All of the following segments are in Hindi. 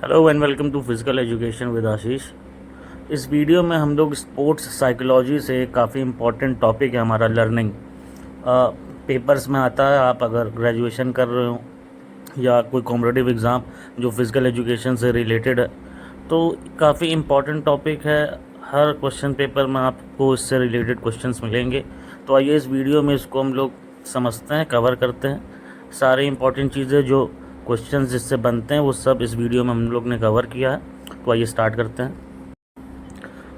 Hello and welcome to physical education with Ashish. इस वीडियो में हम लोग स्पोर्ट्स साइकोलॉजी से काफ़ी इम्पोर्टेंट टॉपिक है हमारा लर्निंग। पेपर्स में आता है, आप अगर ग्रेजुएशन कर रहे हो या कोई कॉम्पिटिटिव एग्ज़ाम जो फिज़िकल एजुकेशन से रिलेटेड है, तो काफ़ी इम्पोर्टेंट टॉपिक है। हर क्वेश्चन पेपर में आपको इससे रिलेटेड क्वेश्चंस मिलेंगे। तो आइए इस वीडियो में इसको हम लोग समझते हैं, कवर करते हैं। सारी इम्पोर्टेंट चीज़ें जो क्वेश्चंस जिससे बनते हैं वो सब इस वीडियो में हम लोग ने कवर किया है। तो आइए स्टार्ट करते हैं।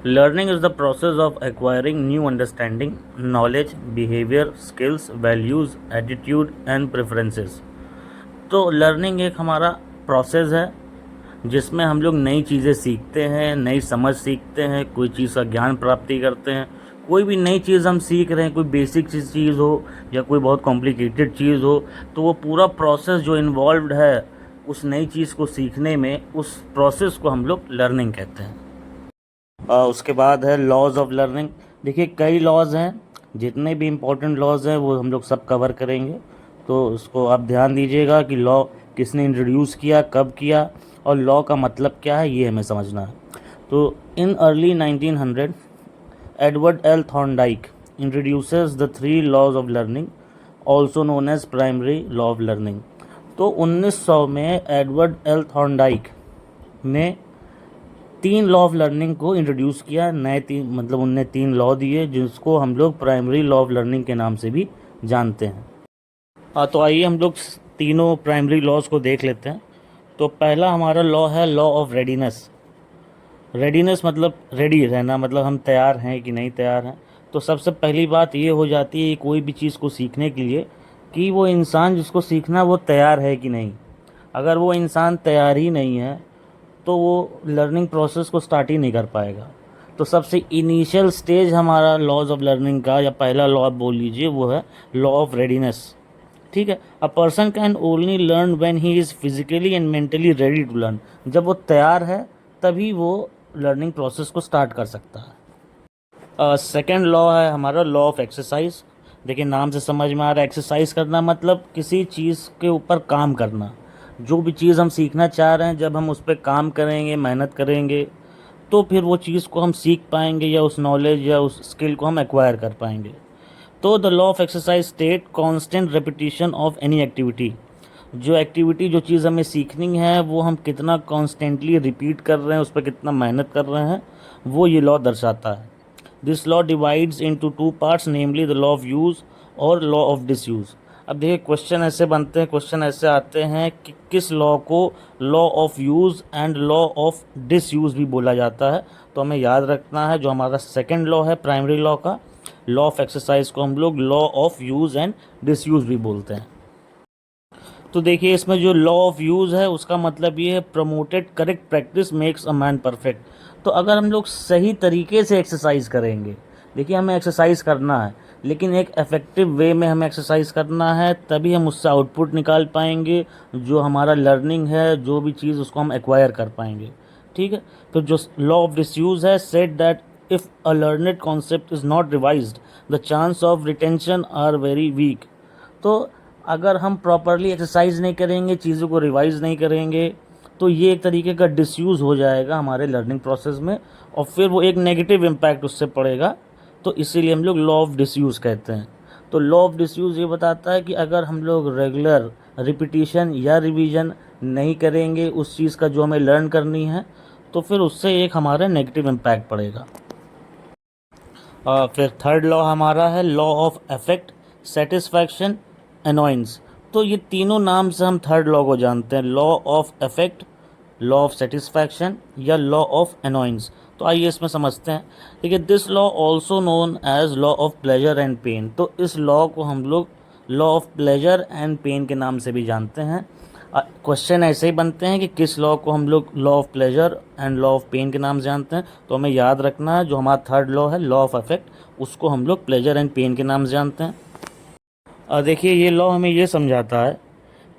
Learning is the process of acquiring new understanding, knowledge, behaviour, skills, values, attitude and preferences. तो लर्निंग एक हमारा प्रोसेस है जिसमें हम लोग नई चीज़ें सीखते हैं, नई समझ सीखते हैं, कोई चीज़ का ज्ञान प्राप्ति करते हैं। कोई भी नई चीज़ हम सीख रहे हैं, कोई बेसिक चीज़ हो या कोई बहुत कॉम्प्लिकेटेड चीज़ हो, तो वो पूरा प्रोसेस जो इन्वॉल्व्ड है उस नई चीज़ को सीखने में, उस प्रोसेस को हम लोग लर्निंग कहते हैं। उसके बाद है लॉज ऑफ लर्निंग। देखिए कई लॉज हैं, जितने भी इम्पोर्टेंट लॉज हैं वो हम लोग सब कवर करेंगे। तो उसको आप ध्यान दीजिएगा कि लॉ किसने इंट्रोड्यूस किया, कब किया और लॉ का मतलब क्या है, ये हमें समझना है। तो in early 1900 Edward L Thorndike introduces the 3 laws of learning, also known as primary law of learning. तो 1900 में एडवर्ड एल थॉर्नडाइक ने 3 लॉ ऑफ लर्निंग को इंट्रोड्यूस किया। नए 3 मतलब उनने 3 लॉ दिए जिसको हम लोग प्राइमरी लॉ ऑफ लर्निंग के नाम से भी जानते हैं। तो आइए हम लोग तीनों प्राइमरी लॉज को देख लेते हैं। तो पहला हमारा लॉ है लॉ ऑफ रेडीनेस। रेडीनेस मतलब रेडी रहना, मतलब हम तैयार हैं कि नहीं तैयार हैं। तो सबसे पहली बात ये हो जाती है कोई भी चीज़ को सीखने के लिए कि वो इंसान जिसको सीखना वो तैयार है कि नहीं। अगर वो इंसान तैयार ही नहीं है तो वो लर्निंग प्रोसेस को स्टार्ट ही नहीं कर पाएगा। तो सबसे इनिशियल स्टेज हमारा लॉज ऑफ लर्निंग का या पहला लॉ आप बोल लीजिए वो है लॉ ऑफ रेडीनेस। ठीक है, a person can only learn when he is physically and mentally ready to learn. जब वो तैयार है तभी वो लर्निंग प्रोसेस को स्टार्ट कर सकता है। सेकेंड लॉ है हमारा लॉ ऑफ एक्सरसाइज। देखिए नाम से समझ में आ रहा है, एक्सरसाइज करना मतलब किसी चीज़ के ऊपर काम करना। जो भी चीज़ हम सीखना चाह रहे हैं, जब हम उस पर काम करेंगे, मेहनत करेंगे, तो फिर वो चीज़ को हम सीख पाएंगे या उस नॉलेज या उस स्किल को हम एक्वायर कर पाएंगे। तो the law of exercise state constant repetition of any activity. जो एक्टिविटी, जो चीज़ हमें सीखनी है वो हम कितना कॉन्स्टेंटली रिपीट कर रहे हैं, उस पर कितना मेहनत कर रहे हैं, वो ये लॉ दर्शाता है। This law divides into 2 parts, namely the law of use और लॉ ऑफ डिसयूज़। अब देखिए क्वेश्चन ऐसे बनते हैं, क्वेश्चन ऐसे आते हैं कि किस लॉ को law of use and law of disuse भी बोला जाता है। तो हमें याद रखना है जो हमारा सेकेंड लॉ है प्राइमरी लॉ का, लॉ ऑफ एक्सरसाइज को हम लोग law of use and disuse भी बोलते हैं। तो देखिए इसमें जो लॉ ऑफ यूज़ है उसका मतलब ये है promoted correct practice makes a man perfect. तो अगर हम लोग सही तरीके से एक्सरसाइज करेंगे, देखिए हमें एक्सरसाइज करना है लेकिन एक इफ़ेक्टिव वे में हमें एक्सरसाइज करना है, तभी हम उससे आउटपुट निकाल पाएंगे। जो हमारा लर्निंग है, जो भी चीज़, उसको हम एक्वायर कर पाएंगे। ठीक है, फिर जो लॉ ऑफ डिसयूज़ है said that if a learned concept is not revised the chance of retention are very weak. तो अगर हम प्रॉपरली एक्सरसाइज नहीं करेंगे, चीज़ों को रिवाइज नहीं करेंगे, तो ये एक तरीके का डिसयूज़ हो जाएगा हमारे लर्निंग प्रोसेस में और फिर वो एक नेगेटिव इम्पैक्ट उससे पड़ेगा। तो इसीलिए हम लोग लॉ ऑफ डिसयूज़ कहते हैं। तो लॉ ऑफ डिसयूज़ ये बताता है कि अगर हम लोग रेगुलर रिपीटिशन या रिवीजन नहीं करेंगे उस चीज़ का जो हमें लर्न करनी है, तो फिर उससे एक हमारा नेगेटिव इम्पैक्ट पड़ेगा। फिर थर्ड लॉ हमारा है law of effect, satisfaction, annoyance. तो ये तीनों नाम से हम थर्ड लॉ को जानते हैं, law of effect, law of satisfaction या लॉ ऑफ अनॉयंस। तो आइए इसमें समझते हैं। ठीक है, this law also known as law of pleasure and pain. तो इस लॉ को हम लोग law of pleasure and pain के नाम से भी जानते हैं। क्वेश्चन ऐसे ही बनते हैं कि किस लॉ को हम लोग law of pleasure and law of pain के नाम से जानते हैं। तो हमें याद रखना है जो हमारा थर्ड लॉ है लॉ ऑफ इफेक्ट, उसको हम लोग प्लेजर एंड पेन के नाम से जानते हैं। देखिए ये लॉ हमें ये समझाता है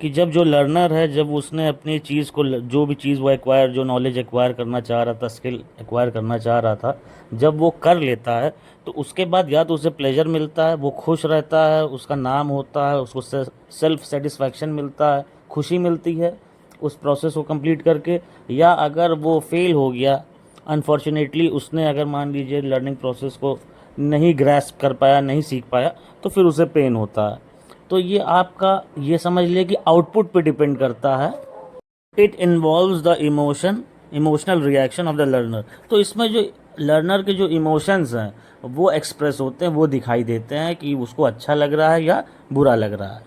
कि जब जो लर्नर है, जब उसने अपनी चीज़ को, जो भी चीज़ वो एक्वायर, जो नॉलेज एक्वायर करना चाह रहा था, स्किल एक्वायर करना चाह रहा था, जब वो कर लेता है तो उसके बाद या तो उसे प्लेजर मिलता है, वो खुश रहता है, उसका नाम होता है, उसको सेल्फ सेटिस्फैक्शन मिलता है, खुशी मिलती है। उस प्रोसेस को कंप्लीट करके, या अगर वो फेल हो गया अनफॉर्चुनेटली, उसने अगर मान लीजिए लर्निंग प्रोसेस को नहीं ग्रैस्प कर पाया, नहीं सीख पाया, तो फिर उसे पेन होता है। तो ये आपका ये समझ लिए कि आउटपुट पे डिपेंड करता है। It involves the emotional reaction of the learner. तो इसमें जो लर्नर के जो इमोशंस हैं वो एक्सप्रेस होते हैं, वो दिखाई देते हैं कि उसको अच्छा लग रहा है या बुरा लग रहा है।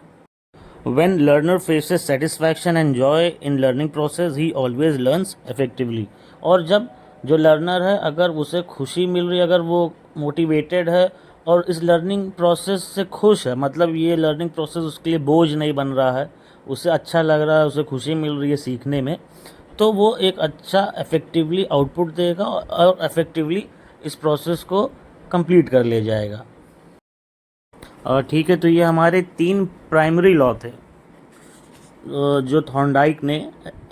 When learner faces satisfaction and joy in learning process, he always learns effectively। और जब जो लर्नर है अगर उसे खुशी मिल रही है, अगर वो मोटिवेटेड है और इस लर्निंग प्रोसेस से खुश है, मतलब ये लर्निंग प्रोसेस उसके लिए बोझ नहीं बन रहा है, उसे अच्छा लग रहा है, उसे खुशी मिल रही है सीखने में, तो वो एक अच्छा इफ़ेक्टिवली आउटपुट देगा और इफ़ेक्टिवली इस प्रोसेस को कंप्लीट कर ले जाएगा। ठीक है, तो ये हमारे 3 प्राइमरी लॉ थे जो थॉर्नडाइक ने,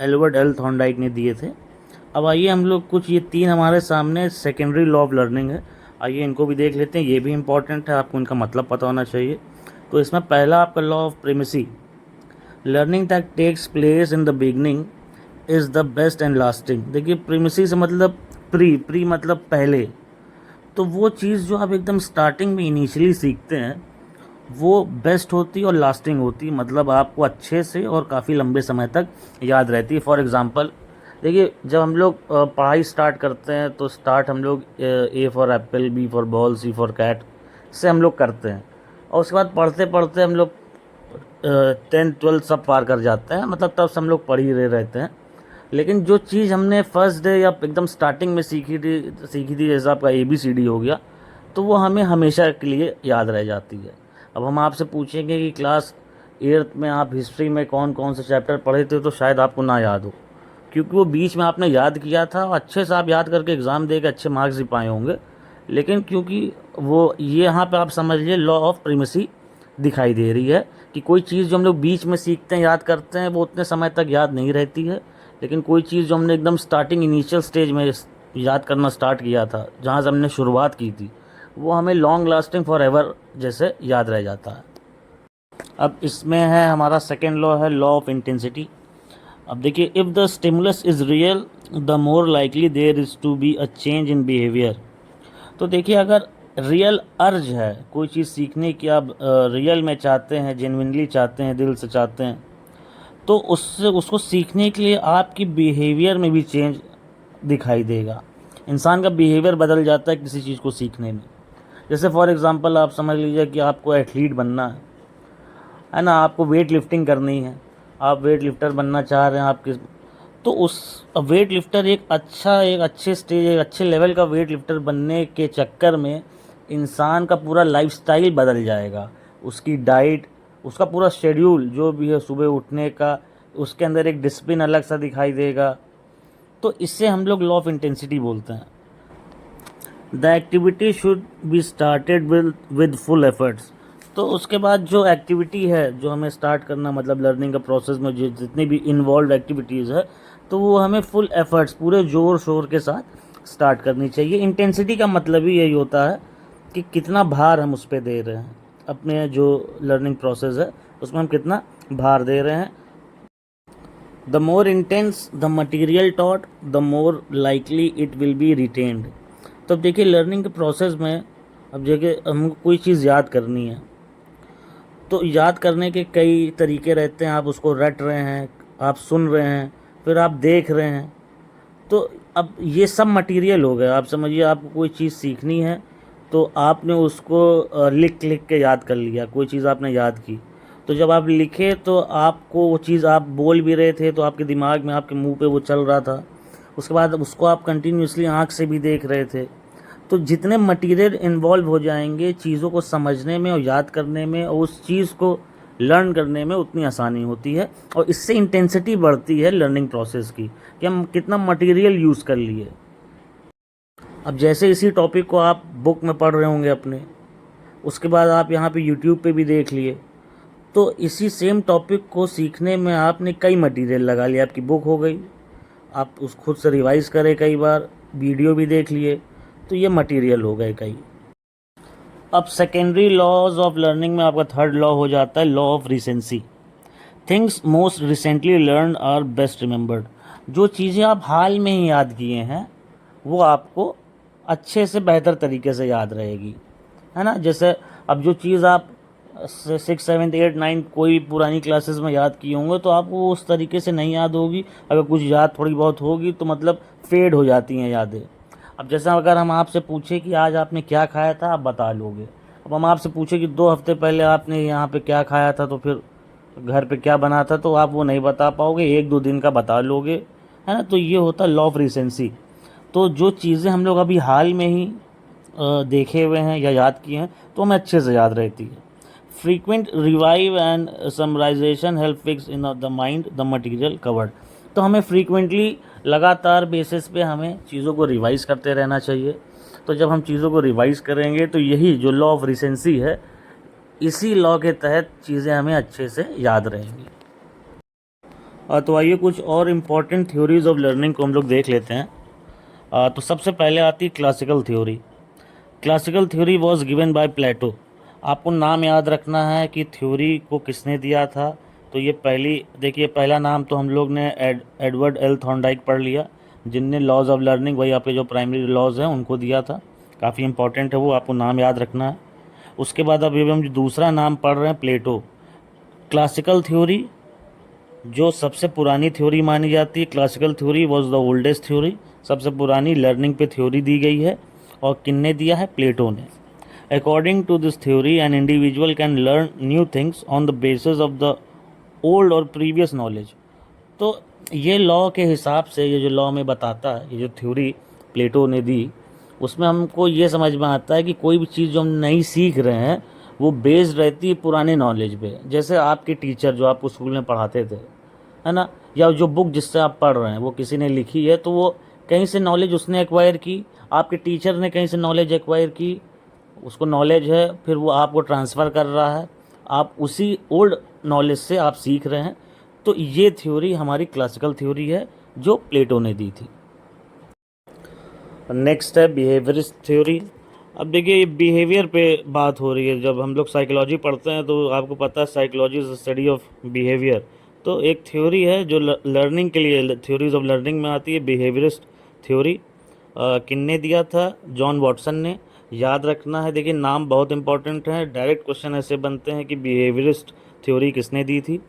एल्बर्ट एल थॉर्नडाइक ने दिए थे। अब आइए हम लोग कुछ, ये 3 हमारे सामने सेकेंडरी लॉ ऑफ लर्निंग है, आइए इनको भी देख लेते हैं। ये भी इम्पॉर्टेंट है, आपको इनका मतलब पता होना चाहिए। तो इसमें पहला आपका law of primacy, learning that takes place in the beginning is the best and lasting. देखिए प्रिमेसी से मतलब प्री मतलब पहले, तो वो चीज़ जो आप एकदम स्टार्टिंग में इनिशियली सीखते हैं वो बेस्ट होती है और लास्टिंग होती है, मतलब आपको अच्छे से और काफ़ी लंबे समय तक याद रहती है। फॉर एग्ज़ाम्पल देखिए, जब हम लोग पढ़ाई स्टार्ट करते हैं तो स्टार्ट हम लोग A for apple, B for ball, C for cat से हम लोग करते हैं, और उसके बाद पढ़ते पढ़ते हम लोग 10th 12th सब पार कर जाते हैं, मतलब तब से हम लोग पढ़ ही रहे रहते हैं। लेकिन जो चीज़ हमने फर्स्ट डे या एकदम स्टार्टिंग में सीखी थी जैसा आपका ABCD हो गया, तो वो हमें हमेशा के लिए याद रह जाती है। अब हम आपसे पूछेंगे कि क्लास 8th में आप हिस्ट्री में कौन कौन से चैप्टर पढ़े थे, तो शायद आपको ना याद हो, क्योंकि वो बीच में आपने याद किया था और अच्छे से आप याद करके एग्ज़ाम दे के अच्छे मार्क्स भी पाए होंगे। लेकिन क्योंकि वो ये यहाँ पे आप समझ लिए लॉ ऑफ प्रिमेसी दिखाई दे रही है कि कोई चीज़ जो हम लोग बीच में सीखते हैं, याद करते हैं, वो उतने समय तक याद नहीं रहती है। लेकिन कोई चीज़ जो हमने एकदम स्टार्टिंग इनिशियल स्टेज में याद करना स्टार्ट किया था, जहाँ से हमने शुरुआत की थी, वो हमें लॉन्ग लास्टिंग फॉर एवर जैसे याद रह जाता है। अब इसमें है हमारा सेकेंड लॉ है लॉ ऑफ इंटेंसिटी। अब देखिए, if the stimulus is real the more likely there is to be a change in behaviour. तो देखिए, अगर रियल अर्ज है कोई चीज़ सीखने की, आप रियल में चाहते हैं, जेन्युइनली चाहते हैं, दिल से चाहते हैं, तो उससे उसको सीखने के लिए आपकी बिहेवियर में भी चेंज दिखाई देगा। इंसान का बिहेवियर बदल जाता है किसी चीज़ को सीखने में। जैसे फॉर एग्ज़ाम्पल आप समझ लीजिए कि आपको एथलीट बनना है ना, आपको वेट लिफ्टिंग करनी है, आप वेट लिफ्टर बनना चाह रहे हैं आपके, तो उस वेट लिफ्टर एक अच्छे स्टेज, एक अच्छे लेवल का वेट लिफ्टर बनने के चक्कर में इंसान का पूरा लाइफस्टाइल बदल जाएगा। उसकी डाइट, उसका पूरा शेड्यूल जो भी है सुबह उठने का, उसके अंदर एक डिसिप्लिन अलग सा दिखाई देगा। तो इससे हम लोग लॉ ऑफ इंटेंसिटी बोलते हैं। The activity should be started with full efforts. तो उसके बाद जो एक्टिविटी है जो हमें स्टार्ट करना, मतलब लर्निंग का प्रोसेस में जो जितनी भी इन्वॉल्व एक्टिविटीज़ है, तो वो हमें फुल एफर्ट्स, पूरे ज़ोर शोर के साथ स्टार्ट करनी चाहिए। इंटेंसिटी का मतलब ही यही होता है कि कितना भार हम उस पर दे रहे हैं, अपने जो लर्निंग प्रोसेस है उसमें हम कितना भार दे रहे हैं। The more intense the material taught the more likely it will be retained. तो अब देखिए, लर्निंग के प्रोसेस में अब देखिए हमको कोई चीज़ याद करनी है, तो याद करने के कई तरीके रहते हैं। आप उसको रट रहे हैं, आप सुन रहे हैं, फिर आप देख रहे हैं, तो अब ये सब मटेरियल हो गया। आप समझिए, आपको कोई चीज़ सीखनी है तो आपने उसको लिख के याद कर लिया, कोई चीज़ आपने याद की, तो जब आप लिखे तो आपको वो चीज़ आप बोल भी रहे थे, तो आपके दिमाग में, आपके मुंह पे वो चल रहा था। उसके बाद उसको आप कंटिन्यूसली आँख से भी देख रहे थे। तो जितने मटेरियल इन्वॉल्व हो जाएंगे चीज़ों को समझने में और याद करने में और उस चीज़ को लर्न करने में, उतनी आसानी होती है, और इससे इंटेंसिटी बढ़ती है लर्निंग प्रोसेस की, कि हम कितना मटेरियल यूज़ कर लिए। अब जैसे इसी टॉपिक को आप बुक में पढ़ रहे होंगे अपने, उसके बाद आप यहाँ पे यूट्यूब पे भी देख लिए, तो इसी सेम टॉपिक को सीखने में आपने कई मटेरियल लगा लिया। आपकी बुक हो गई, आप उस खुद से रिवाइज़ करें, कई बार वीडियो भी देख लिए, तो ये मटेरियल हो गए कई। अब सेकेंडरी लॉज ऑफ लर्निंग में आपका थर्ड लॉ हो जाता है law of recency. Things most recently learn our best remembered. जो चीज़ें आप हाल में ही याद किए हैं वो आपको अच्छे से बेहतर तरीके से याद रहेगी, है ना। जैसे अब जो चीज़ आप 6, 7, 8, 9 कोई पुरानी क्लासेस में याद किए होंगे तो आपको वो उस तरीके से नहीं याद होगी। अगर कुछ याद थोड़ी बहुत होगी तो मतलब फेड हो जाती हैं यादें। अब जैसे अगर हम आपसे पूछे कि आज आपने क्या खाया था, आप बता लोगे। अब हम आपसे पूछे कि 2 हफ्ते पहले आपने यहाँ पे क्या खाया था, तो फिर घर पे क्या बना था, तो आप वो नहीं बता पाओगे, 1-2 दिन का बता लोगे, है ना। तो ये होता है लॉ ऑफ रिसेंसी। तो जो चीज़ें हम लोग अभी हाल में ही देखे हुए हैं या याद किए हैं तो हमें अच्छे से याद रहती है। Frequent revive and summarization help fix in the mind the material covered. तो हमें फ्रीक्वेंटली लगातार बेसिस पे हमें चीज़ों को रिवाइज करते रहना चाहिए। तो जब हम चीज़ों को रिवाइज करेंगे तो यही जो लॉ ऑफ रिसेंसी है, इसी लॉ के तहत चीज़ें हमें अच्छे से याद रहेंगी। तो आइए कुछ और इम्पॉर्टेंट थ्योरीज ऑफ लर्निंग को हम लोग देख लेते हैं। तो सबसे पहले आती है classical theory. Classical theory was given by Plato. आपको नाम याद रखना है कि थ्योरी को किसने दिया था। तो ये पहली देखिए, पहला नाम तो हम लोग ने एडवर्ड एल थॉर्नडाइक पढ़ लिया, जिनने लॉज ऑफ लर्निंग, वही आपके जो प्राइमरी लॉज हैं उनको दिया था। काफ़ी इंपॉर्टेंट है वो, आपको नाम याद रखना है। उसके बाद अभी हम जो दूसरा नाम पढ़ रहे हैं, प्लेटो। क्लासिकल थ्योरी जो सबसे पुरानी थ्योरी मानी जाती है, classical theory was the oldest theory. सबसे पुरानी लर्निंग पे थ्योरी दी गई है और किसने दिया है, प्लेटो ने। According to this theory an individual can learn new things on the basis of the old और प्रीवियस नॉलेज। तो ये लॉ के हिसाब से, ये जो लॉ में बताता है, ये जो थ्योरी प्लेटो ने दी, उसमें हमको ये समझ में आता है कि कोई भी चीज़ जो हम नई सीख रहे हैं वो बेस्ड रहती है पुराने नॉलेज पे। जैसे आपके टीचर जो आपको स्कूल में पढ़ाते थे, है ना, या जो बुक जिससे आप पढ़ रहे हैं वो किसी ने लिखी है तो वो कहीं से नॉलेज उसने एक्वायर की, आपके टीचर ने कहीं से नॉलेज एक्वायर की, उसको नॉलेज है, फिर वो आपको ट्रांसफ़र कर रहा है, आप उसी ओल्ड नॉलेज से आप सीख रहे हैं। तो ये थ्योरी हमारी क्लासिकल थ्योरी है जो प्लेटो ने दी थी। नेक्स्ट है बिहेवियरिस्ट थ्योरी। अब देखिए, ये बिहेवियर पे बात हो रही है। जब हम लोग साइकोलॉजी पढ़ते हैं तो आपको पता है psychology is study of behaviour. तो एक थ्योरी है जो लर्निंग के लिए, थ्योरीज ऑफ लर्निंग में आती है, बिहेवियरिस्ट थ्योरी। किसने दिया था, जॉन वॉटसन ने। याद रखना है, देखिए नाम बहुत इंपॉर्टेंट है, डायरेक्ट क्वेश्चन ऐसे बनते हैं कि बिहेवियरिस्ट थ्योरी किसने दी थी,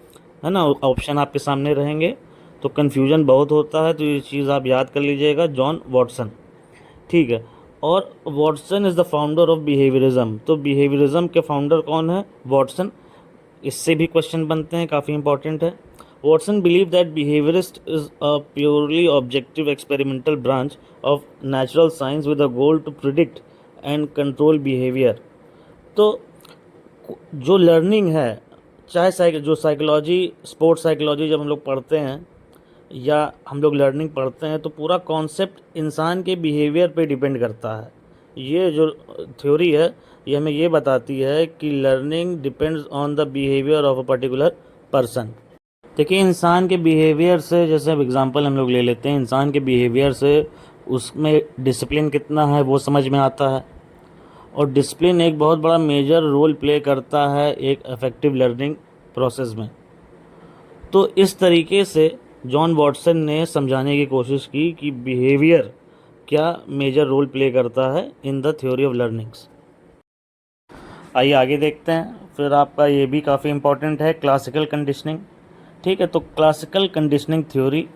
है ना। ऑप्शन आपके सामने रहेंगे तो कन्फ्यूजन बहुत होता है, तो ये चीज़ आप याद कर लीजिएगा, जॉन वॉटसन, ठीक है। और Watson is the founder of behaviourism. तो बिहेवियरिज्म के फाउंडर कौन है, वॉटसन। इससे भी क्वेश्चन बनते हैं, काफ़ी इंपॉर्टेंट है। Watson believe that behaviourist is a purely objective experimental branch of natural science with a goal to predict and control behaviour. तो जो लर्निंग है, चाहे जो साइकोलॉजी, स्पोर्ट्स साइकोलॉजी जब हम लोग पढ़ते हैं या हम लोग लर्निंग पढ़ते हैं तो पूरा कॉन्सेप्ट इंसान के बिहेवियर पे डिपेंड करता है। ये जो थ्योरी है ये हमें ये बताती है कि learning depends on the behaviour of a particular person. देखिए, इंसान के बिहेवियर से, जैसे अब एग्जांपल हम लोग ले लेते हैं, इंसान के बिहेवियर से उसमें डिसिप्लिन कितना है वो समझ में आता है। और डिसिप्लिन एक बहुत बड़ा मेजर रोल प्ले करता है एक इफेक्टिव लर्निंग प्रोसेस में। तो इस तरीके से जॉन वॉटसन ने समझाने की कोशिश की कि बिहेवियर क्या मेजर रोल प्ले करता है in the theory of learnings. आइए आगे देखते हैं। फिर आपका ये भी काफ़ी इंपॉर्टेंट है, क्लासिकल कंडीशनिंग, ठीक है। तो क्लासिकल कंडीशनिंग थ्योरी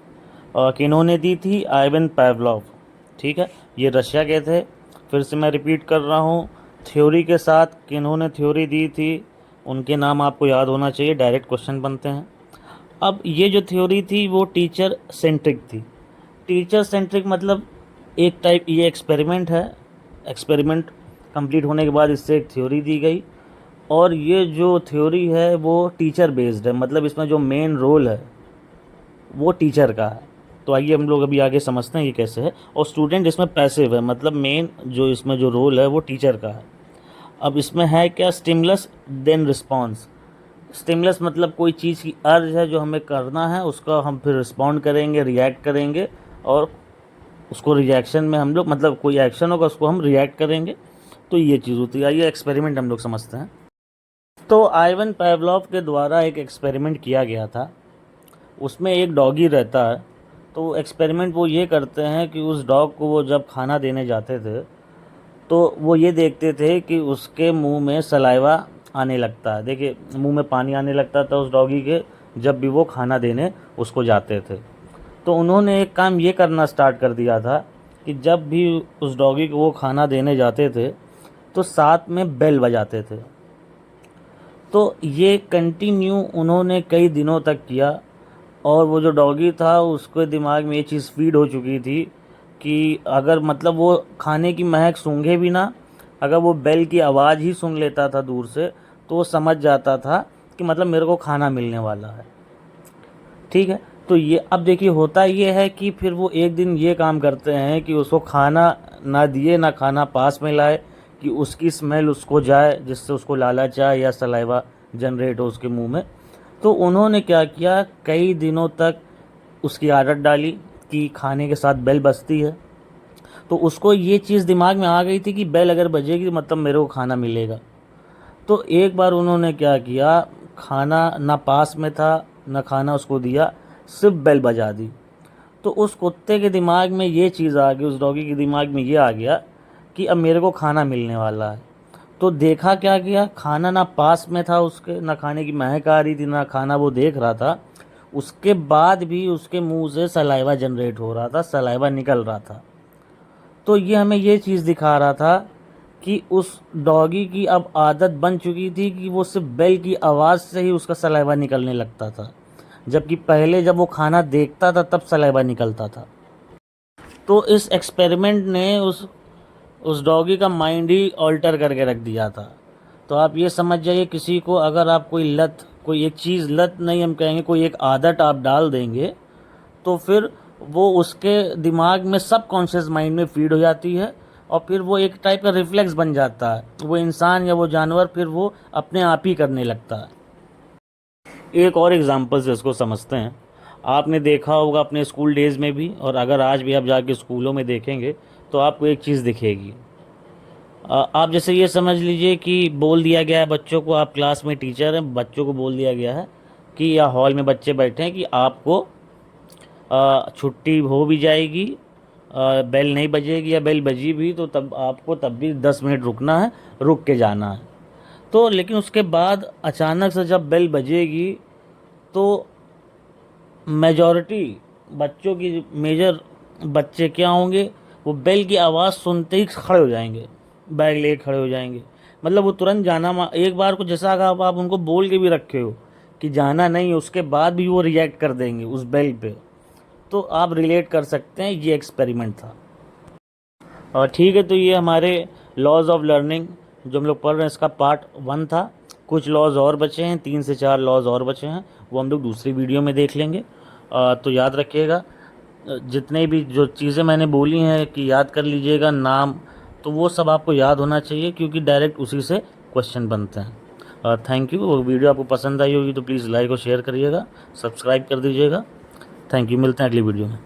किन्होंने दी थी, आइवन पावलोव, ठीक है। ये रशिया के थे। फिर से मैं रिपीट कर रहा हूँ, थ्योरी के साथ किन्होंने थ्योरी दी थी उनके नाम आपको याद होना चाहिए, डायरेक्ट क्वेश्चन बनते हैं। अब ये जो थ्योरी थी वो टीचर सेंट्रिक थी। टीचर सेंट्रिक मतलब एक टाइप, ये एक्सपेरिमेंट है, एक्सपेरिमेंट कंप्लीट होने के बाद इससे एक थ्योरी दी गई। और ये जो थ्योरी है वो टीचर बेस्ड है, मतलब इसमें जो मेन रोल है वो टीचर का है। तो आइए हम लोग अभी आगे समझते हैं ये कैसे है। और स्टूडेंट इसमें पैसिव है, मतलब मेन जो इसमें जो रोल है वो टीचर का है। अब इसमें है क्या, स्टिमुलस देन रिस्पॉन्स। स्टिमुलस मतलब कोई चीज़ की अर्ज है जो हमें करना है, उसका हम फिर रिस्पॉन्ड करेंगे, रिएक्ट करेंगे, और उसको रिएक्शन में हम लोग, मतलब कोई एक्शन होगा उसको हम रिएक्ट करेंगे। तो ये चीज़ होती है। आइए एक्सपेरिमेंट हम लोग समझते हैं। तो आइवन पेवलोव के द्वारा एक एक्सपेरिमेंट किया गया था। उसमें एक डॉगी रहता है। तो एक्सपेरिमेंट वो ये करते हैं कि उस डॉग को वो जब खाना देने जाते थे तो वो ये देखते थे कि उसके मुंह में सलाइवा आने लगता है। देखिए, मुंह में पानी आने लगता था उस डॉगी के, जब भी वो खाना देने उसको जाते थे। तो उन्होंने एक काम ये करना स्टार्ट कर दिया था कि जब भी उस डॉगी को वो खाना देने जाते थे तो साथ में बेल बजाते थे। तो ये कंटिन्यू उन्होंने कई दिनों तक किया, और वो जो डॉगी था उसके दिमाग में ये चीज़ फीड हो चुकी थी कि अगर मतलब वो खाने की महक सूंघे भी ना, अगर वो बेल की आवाज़ ही सुन लेता था दूर से, तो वो समझ जाता था कि मतलब मेरे को खाना मिलने वाला है। ठीक है, तो ये अब देखिए होता ये है कि फिर वो एक दिन ये काम करते हैं कि उसको खाना ना दिए, ना खाना पास में लाए, कि उसकी स्मेल उसको जाए जिससे उसको लालच आए या सलाइवा जनरेट हो उसके मुंह में। तो उन्होंने क्या किया, कई दिनों तक उसकी आदत डाली कि खाने के साथ बेल बजती है। तो उसको ये चीज़ दिमाग में आ गई थी कि बेल अगर बजेगी मतलब मेरे को खाना मिलेगा। तो एक बार उन्होंने क्या किया, खाना ना पास में था ना खाना उसको दिया, सिर्फ बेल बजा दी। तो उस कुत्ते के दिमाग में ये चीज़ आ गई, उस डॉगी के दिमाग में ये आ गया कि अब मेरे को खाना मिलने वाला है। तो देखा क्या किया, खाना ना पास में था उसके, ना खाने की महक आ रही थी, ना खाना वो देख रहा था। उसके बाद भी उसके मुंह से सलाइवा जनरेट हो रहा था, सलाइवा निकल रहा था। तो ये हमें ये चीज़ दिखा रहा था कि उस डॉगी की अब आदत बन चुकी थी कि वो सिर्फ बेल की आवाज़ से ही उसका सलाइवा निकलने लगता था, जबकि पहले जब वो खाना देखता था तब सलाइवा निकलता था। तो इस एक्सपेरिमेंट ने उस डॉगी का माइंड ही ऑल्टर करके रख दिया था। तो आप ये समझ जाइए, किसी को अगर आप कोई लत, कोई एक चीज़, लत नहीं हम कहेंगे, कोई एक आदत आप डाल देंगे तो फिर वो उसके दिमाग में सब कॉन्शियस माइंड में फीड हो जाती है, और फिर वो एक टाइप का रिफ्लेक्स बन जाता है। वो इंसान या वो जानवर फिर वो अपने आप ही करने लगता है। एक और एग्जांपल से इसको समझते हैं। आपने देखा होगा अपने स्कूल डेज़ में भी, और अगर आज भी आप जाके स्कूलों में देखेंगे तो आपको एक चीज़ दिखेगी। आप जैसे ये समझ लीजिए कि बोल दिया गया है बच्चों को, आप क्लास में टीचर हैं, बच्चों को बोल दिया गया है कि या हॉल में बच्चे बैठे हैं कि आपको छुट्टी हो भी जाएगी, बेल नहीं बजेगी, या बेल बजी भी तो तब आपको तब भी 10 मिनट रुकना है, रुक के जाना है। तो लेकिन उसके बाद अचानक से जब बेल बजेगी तो मेजॉरिटी बच्चों की, मेजर बच्चे क्या होंगे, वो बेल की आवाज़ सुनते ही खड़े हो जाएंगे, बैग लेके खड़े हो जाएंगे। मतलब वो तुरंत जाना, एक बार को जैसा अगर आप उनको बोल के भी रखे हो कि जाना नहीं, उसके बाद भी वो रिएक्ट कर देंगे उस बेल पे। तो आप रिलेट कर सकते हैं, ये एक्सपेरिमेंट था। और ठीक है, तो ये हमारे लॉज ऑफ लर्निंग जो हम लोग पढ़ रहे हैं इसका पार्ट 1 था। कुछ लॉज और बचे हैं, 3 से 4 लॉज और बचे हैं, वो हम लोग दूसरी वीडियो में देख लेंगे। तो याद रखिएगा, जितने भी जो चीज़ें मैंने बोली हैं कि याद कर लीजिएगा नाम, तो वो सब आपको याद होना चाहिए क्योंकि डायरेक्ट उसी से क्वेश्चन बनते हैं। Thank you. वो वीडियो आपको पसंद आई होगी तो प्लीज़ लाइक और शेयर करिएगा, सब्सक्राइब कर दीजिएगा। थैंक यू, मिलते हैं अगली वीडियो में।